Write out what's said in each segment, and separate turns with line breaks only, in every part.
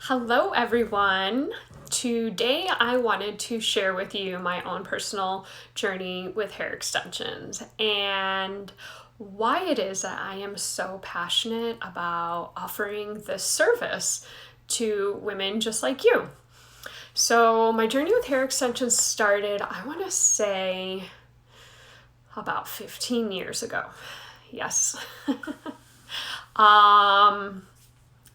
Hello everyone. Today I wanted to share with you my own personal journey with hair extensions and why it is that I am so passionate about offering this service to women just like you. So my journey with hair extensions started, I want to say, about 15 years ago. Yes.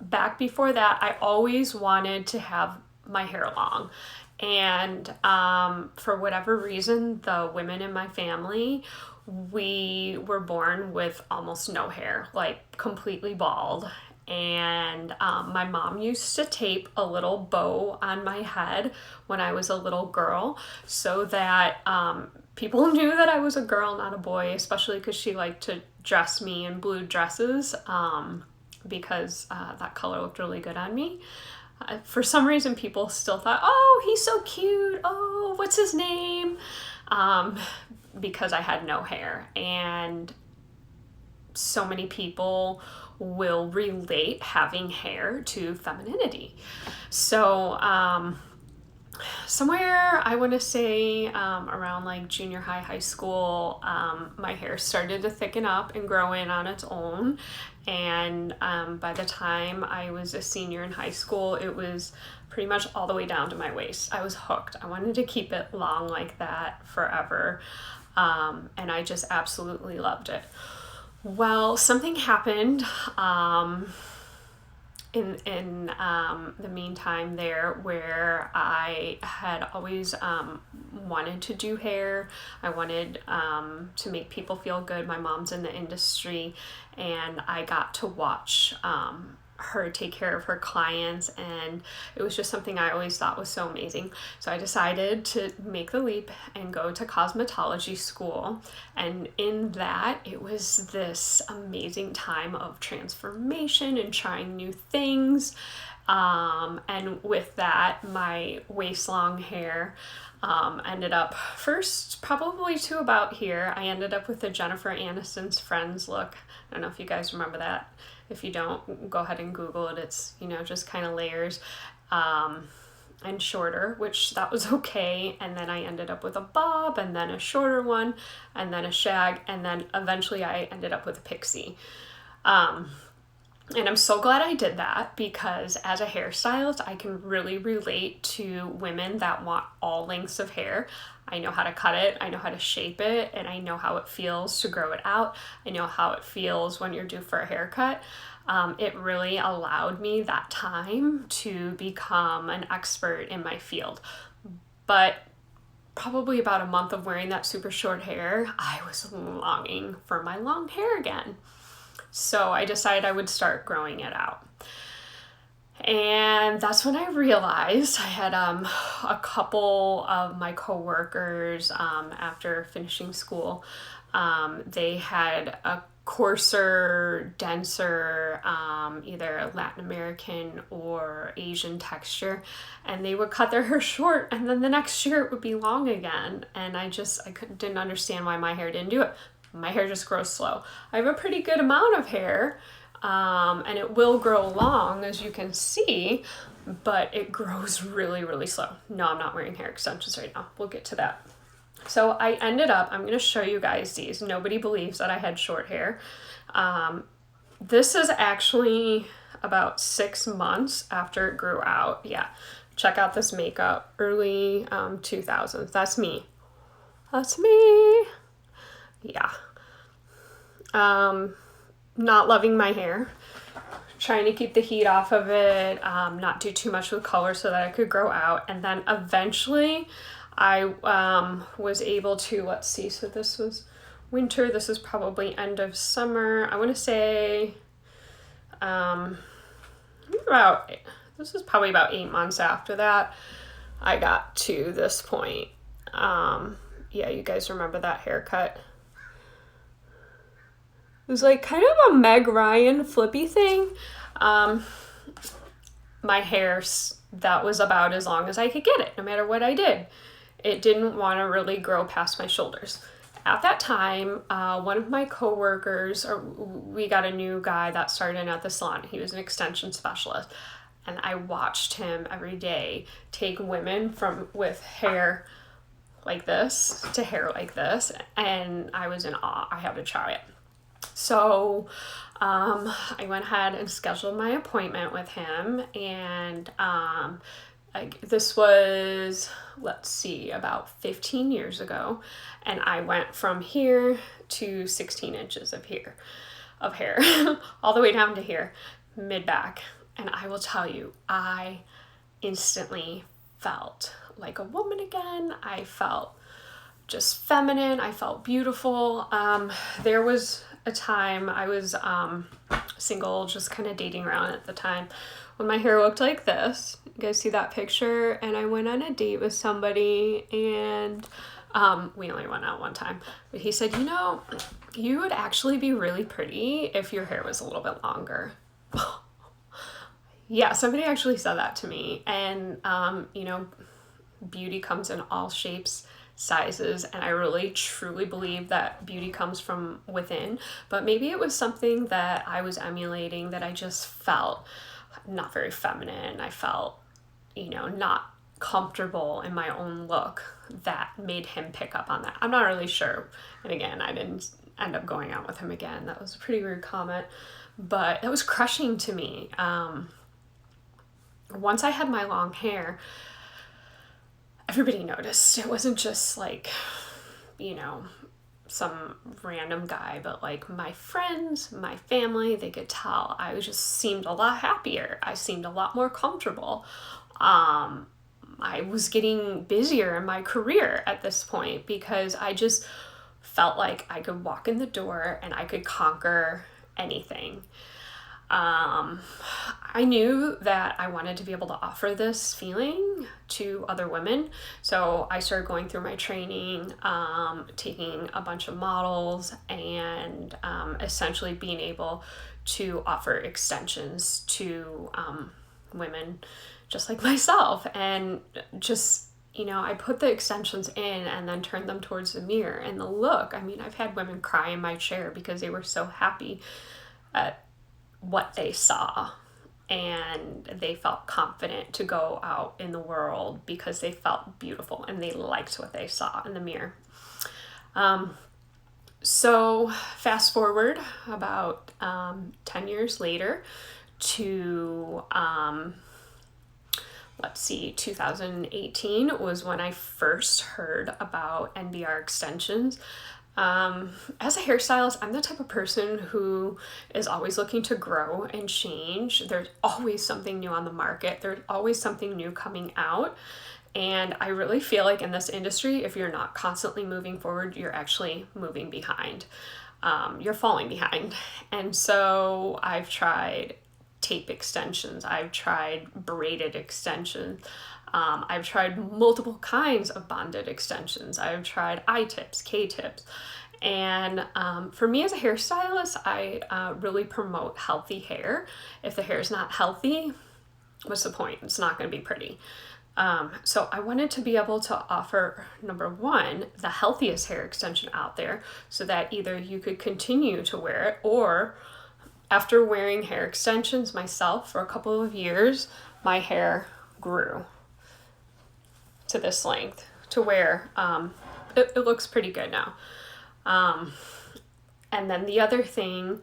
Back before that, I always wanted to have my hair long. And for whatever reason, the women in my family, we were born with almost no hair, like completely bald. And my mom used to tape a little bow on my head when I was a little girl so that people knew that I was a girl, not a boy, especially because she liked to dress me in blue dresses. Because that color looked really good on me. For some reason, people still thought, oh, he's so cute. Oh, what's his name? Because I had no hair. And so many people will relate having hair to femininity. So somewhere, I want to say around like junior high, high school, my hair started to thicken up and grow in on its own. And by the time I was a senior in high school, it was pretty much all the way down to my waist. I was hooked. I wanted to keep it long like that forever. And I just absolutely loved it. Well, something happened in the meantime there where I had always wanted to do hair. I wanted to make people feel good. My mom's in the industry and I got to watch her take care of her clients, and it was just something I always thought was so amazing. So I decided to make the leap and go to cosmetology school, and in that it was this amazing time of transformation and trying new things, and with that my waist long hair ended up first probably to about here. I ended up with the Jennifer Aniston's Friends look. I don't know if you guys remember that. If you don't, go ahead and Google it. It's, just kind of layers and shorter, which that was okay. And then I ended up with a bob and then a shorter one and then a shag. And then eventually I ended up with a pixie. And I'm so glad I did that because as a hairstylist, I can really relate to women that want all lengths of hair. I know how to cut it, I know how to shape it, and I know how it feels to grow it out. I know how it feels when you're due for a haircut. It really allowed me that time to become an expert in my field. But probably about a month of wearing that super short hair, I was longing for my long hair again. So I decided I would start growing it out. And that's when I realized I had a couple of my coworkers after finishing school. They had a coarser, denser, either Latin American or Asian texture, and they would cut their hair short, and then the next year it would be long again. And I didn't understand why my hair didn't do it. My hair just grows slow. I have a pretty good amount of hair, and it will grow long, as you can see, but it grows really, really slow. No, I'm not wearing hair extensions right now. We'll get to that. So I ended up, I'm going to show you guys these. Nobody believes that I had short hair. This is actually about 6 months after it grew out. Yeah, check out this makeup, early 2000s. That's me. That's me. Yeah. Not loving my hair, trying to keep the heat off of it, not do too much with color so that I could grow out. And then eventually I was able to, let's see, so this was winter, this is probably end of summer. I want to say this is probably about 8 months after that I got to this point. Yeah, you guys remember that haircut? It was like kind of a Meg Ryan flippy thing. My hair, that was about as long as I could get it, no matter what I did. It didn't want to really grow past my shoulders. At that time, one of my coworkers, we got a new guy that started in at the salon. He was an extension specialist. And I watched him every day take women from with hair like this to hair like this, and I was in awe. I had to try it. So I went ahead and scheduled my appointment with him, and this was, let's see, about 15 years ago, and I went from here to 16 inches of hair, all the way down to here, mid-back. And I will tell you, I instantly felt like a woman again. I felt just feminine. I felt beautiful. There was a time I was single, just kind of dating around at the time, when my hair looked like this. You guys see that picture? And I went on a date with somebody, and we only went out one time, but he said, you know, you would actually be really pretty if your hair was a little bit longer. Yeah, somebody actually said that to me. And, you know, beauty comes in all shapes, sizes, and I really truly believe that beauty comes from within. But maybe it was something that I was emulating, that I just felt not very feminine. I felt, you know, not comfortable in my own look, that made him pick up on that. I'm not really sure. And again, I didn't end up going out with him again. That was a pretty rude comment, but it was crushing to me. Once I had my long hair, everybody noticed. It wasn't just like, you know, some random guy, but like my friends, my family, they could tell. I just seemed a lot happier. I seemed a lot more comfortable. I was getting busier in my career at this point, because I just felt like I could walk in the door and I could conquer anything. I knew that I wanted to be able to offer this feeling to other women. So I started going through my training, taking a bunch of models, and essentially being able to offer extensions to women just like myself. And just, you know, I put the extensions in and then turned them towards the mirror, and the look, I mean, I've had women cry in my chair because they were so happy at what they saw, and they felt confident to go out in the world because they felt beautiful and they liked what they saw in the mirror. So fast forward about 10 years later to 2018 was when I first heard about NBR extensions. As a hairstylist, I'm the type of person who is always looking to grow and change. There's always something new on the market. There's always something new coming out. And I really feel like in this industry, if you're not constantly moving forward, you're actually moving behind. You're falling behind. And so I've tried tape extensions. I've tried braided extensions. I've tried multiple kinds of bonded extensions. I've tried I-tips, K-tips. And for me as a hairstylist, I really promote healthy hair. If the hair is not healthy, what's the point? It's not going to be pretty. So I wanted to be able to offer, number one, the healthiest hair extension out there, so that either you could continue to wear it, or after wearing hair extensions myself for a couple of years, my hair grew to this length, to where it looks pretty good now. And then the other thing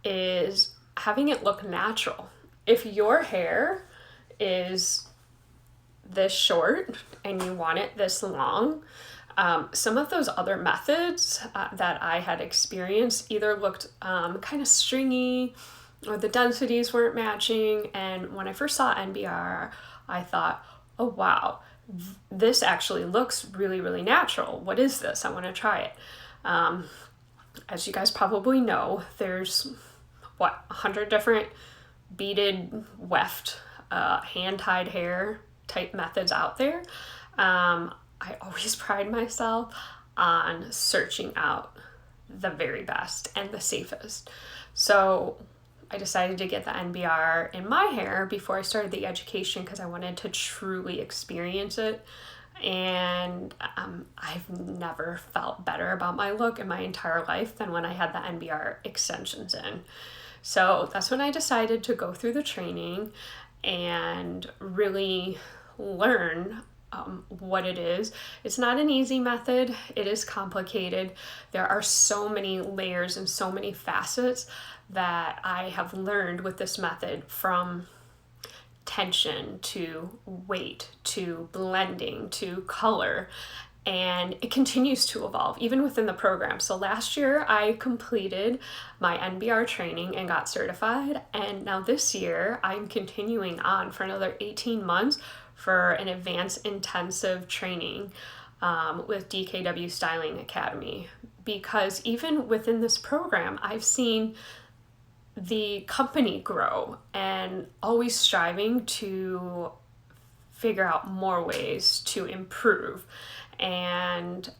is having it look natural. If your hair is this short and you want it this long, some of those other methods that I had experienced either looked kind of stringy, or the densities weren't matching. And when I first saw NBR, I thought, oh wow, this actually looks really, really natural. What is this? I want to try it. As you guys probably know, there's 100 different beaded, weft, hand-tied hair type methods out there. I always pride myself on searching out the very best and the safest. So I decided to get the NBR in my hair before I started the education, because I wanted to truly experience it. And I've never felt better about my look in my entire life than when I had the NBR extensions in. So that's when I decided to go through the training. and really learn what it is. It's not an easy method. It is complicated. There are so many layers and so many facets that I have learned with this method, from tension to weight to blending to color. And it continues to evolve even within the program. So last year I completed my NBR training and got certified. And now this year I'm continuing on for another 18 months for an advanced intensive training with DKW Styling Academy. Because even within this program, I've seen the company grow and always striving to figure out more ways to improve. And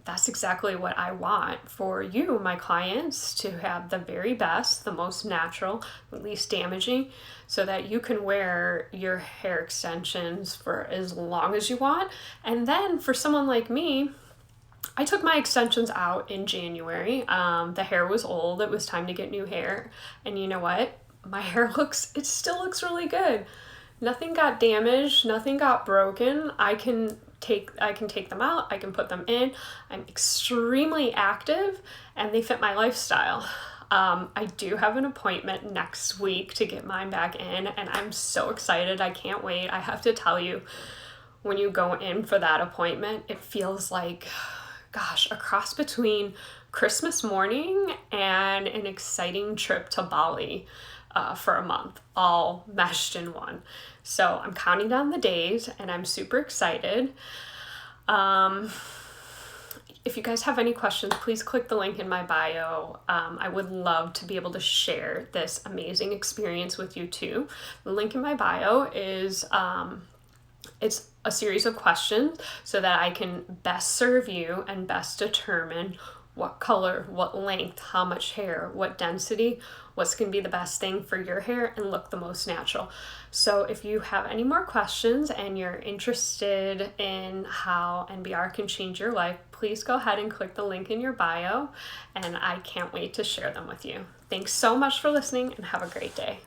that's exactly what I want for you, my clients, to have the very best, the most natural, the least damaging, so that you can wear your hair extensions for as long as you want. And then for someone like me, I took my extensions out in January. The hair was old. It was time to get new hair. And you know what? My hair it still looks really good. Nothing got damaged. Nothing got broken. I can take them out. I can put them in. I'm extremely active and they fit my lifestyle. I do have an appointment next week to get mine back in, and I'm so excited. I can't wait. I have to tell you, when you go in for that appointment, it feels like, gosh, a cross between Christmas morning and an exciting trip to Bali for a month, all meshed in one. So I'm counting down the days and I'm super excited. If you guys have any questions, please click the link in my bio. I would love to be able to share this amazing experience with you too. The link in my bio is it's a series of questions so that I can best serve you and best determine what color, what length, how much hair, what density, what's going to be the best thing for your hair and look the most natural. So if you have any more questions and you're interested in how NBR can change your life, please go ahead and click the link in your bio, and I can't wait to share them with you. Thanks so much for listening and have a great day.